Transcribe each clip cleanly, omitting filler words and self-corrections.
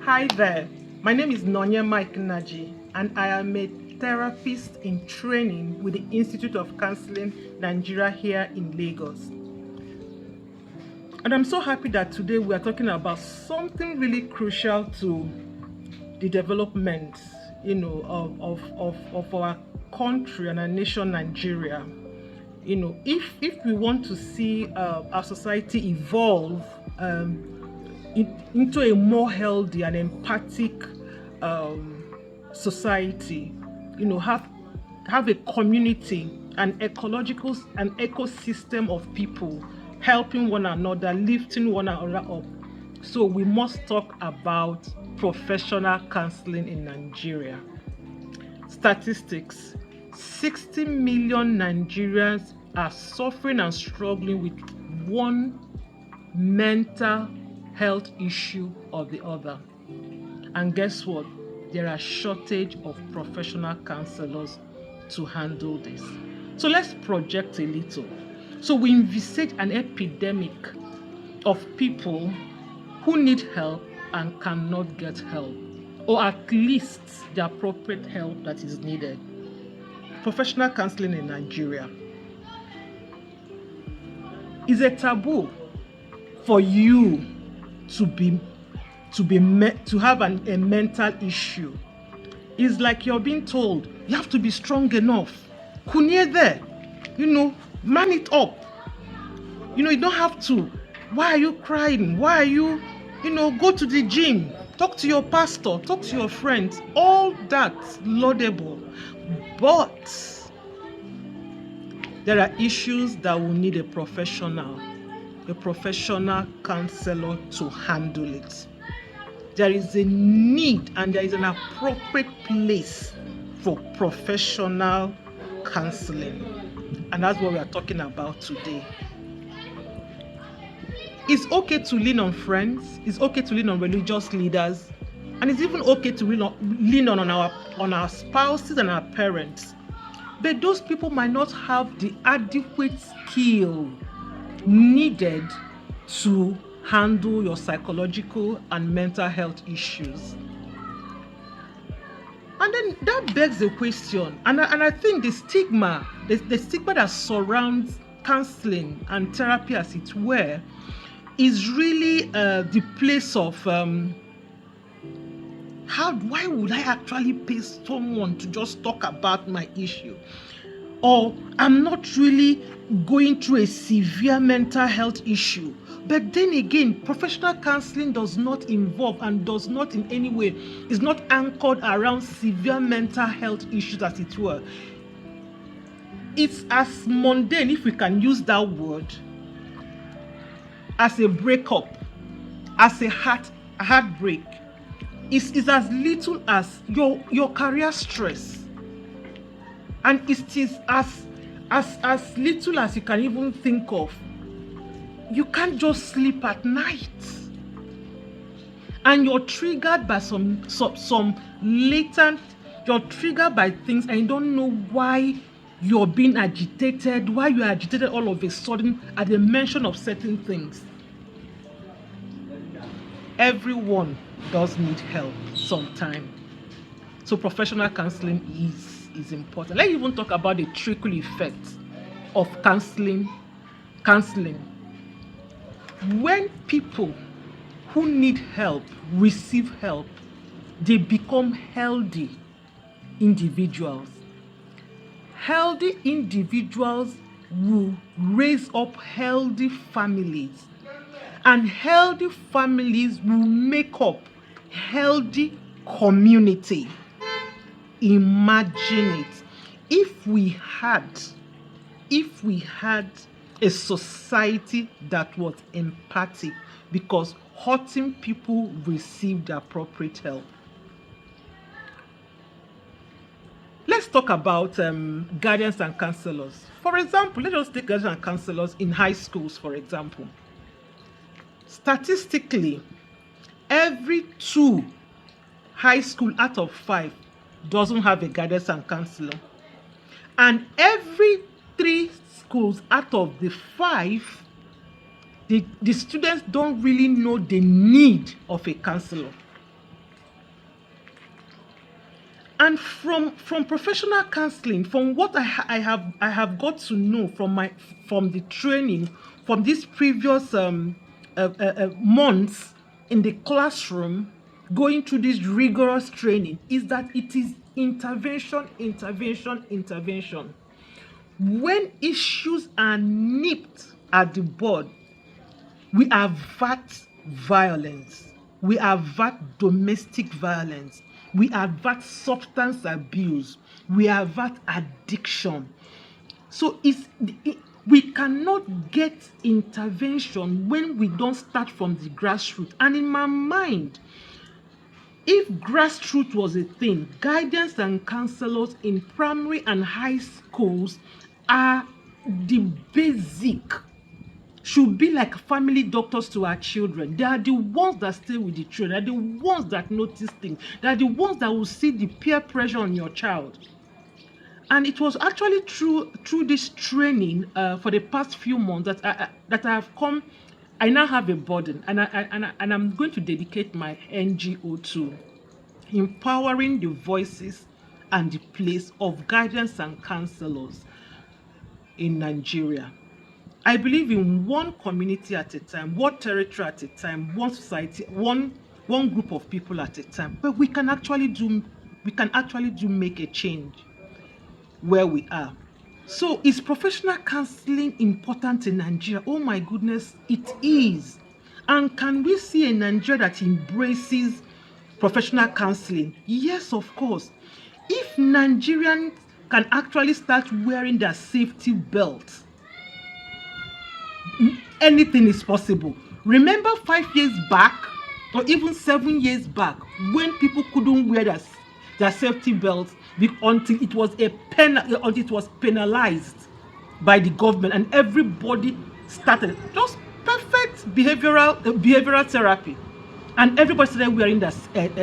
Hi there, my name is Nonye Mike Nnaji, and I am a therapist in training with the Institute of Counseling Nigeria here in Lagos. And I'm so happy that today we are talking about something really crucial to the development, of our country and our nation, Nigeria. If we want to see our society evolve into a more healthy and empathic society, have a community, an ecological and ecosystem of people helping one another, lifting one another up. So we must talk about professional counseling in Nigeria. Statistics: 60 million Nigerians are suffering and struggling with one mental health issue or the other. And guess what? There are shortage of professional counselors to handle this. So let's project a little. So we envisage an epidemic of people who need help and cannot get help, or at least the appropriate help that is needed. Professional counseling in Nigeria is a taboo for you to have a mental issue. It's like you're being told you have to be strong enough. Kunye there, man it up. You don't have to. Why are you crying? Why are you, go to the gym, talk to your pastor, talk to your friends. All that's laudable. But there are issues that will need a professional counselor to handle it. There is a need and there is an appropriate place for professional counseling. And that's what we are talking about today. It's okay to lean on friends, it's okay to lean on religious leaders, and it's even okay to lean on our spouses and our parents. But those people might not have the adequate skill needed to handle your psychological and mental health issues. And then that begs the question, and I think the stigma that surrounds counseling and therapy, as it were, is really the place of why would I actually pay someone to just talk about my issue? Or I'm not really going through a severe mental health issue. But then again, professional counseling does not involve and does not in any way, is not anchored around severe mental health issues, as it were. It's as mundane, if we can use that word, as a breakup, as a heartbreak. It's as little as your career stress. And it is as little as you can even think of. You can't just sleep at night. And you're triggered by some latent, you're triggered by things and you don't know why you're being agitated, why you're agitated all of a sudden at the mention of certain things. Everyone does need help sometime. So professional counseling is important. Let's even talk about the trickle effect of counseling. When people who need help receive help, they become healthy individuals. Healthy individuals will raise up healthy families, and healthy families will make up healthy community. Imagine it. If we had a society that was empathic, because hurting people receive the appropriate help. Let's talk about guardians and counselors. For example, let us take guardians and counselors in high schools, for example. Statistically, every 2 high school out of 5 doesn't have a guidance and counselor. And every 3 schools out of the 5, the students don't really know the need of a counselor. And from professional counseling, from what I have got to know from the training, from these previous months in the classroom, going through this rigorous training, is that it is intervention, intervention, intervention. When issues are nipped at the bud, we avert violence, we avert domestic violence, we avert substance abuse, we avert addiction. So we cannot get intervention when we don't start from the grassroots. And in my mind, if grassroots was a thing, guidance and counselors in primary and high schools are the basic, should be like family doctors to our children. They are the ones that stay with the children. They are the ones that notice things. They are the ones that will see the peer pressure on your child. And it was actually through this training for the past few months that I have come. I now have a burden, and I'm going to dedicate my NGO to empowering the voices and the place of guidance and counselors in Nigeria. I believe in one community at a time, one territory at a time, one society, one group of people at a time. But we can actually do make a change where we are. So is professional counseling important in Nigeria? Oh my goodness, it is. And can we see a Nigeria that embraces professional counseling? Yes, of course. If Nigerians can actually start wearing their safety belts, anything is possible. Remember 5 years back, or even 7 years back, when people couldn't wear their safety belts until it was penalized by the government, and everybody started just perfect behavioral therapy, and everybody started wearing their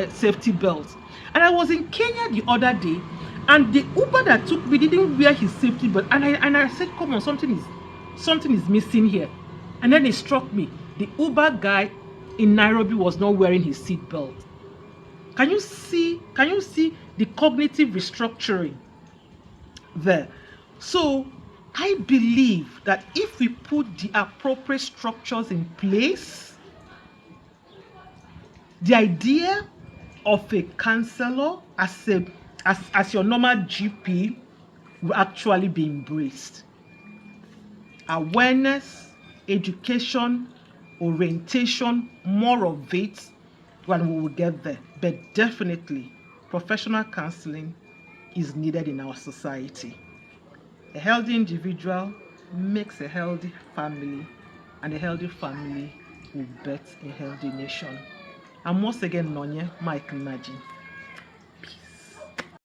safety belts. And I was in Kenya the other day, and the Uber that took me didn't wear his safety belt, and I said, come on, something is missing here. And then it struck me, the Uber guy in Nairobi was not wearing his seat belt. Can you see the cognitive restructuring there? So I believe that if we put the appropriate structures in place, the idea of a counselor as your normal GP will actually be embraced. Awareness, education, orientation, more of it, when we will get there. But definitely, professional counseling is needed in our society. A healthy individual makes a healthy family, and a healthy family will birth a healthy nation. And once again, Nonye Mike Nnaji.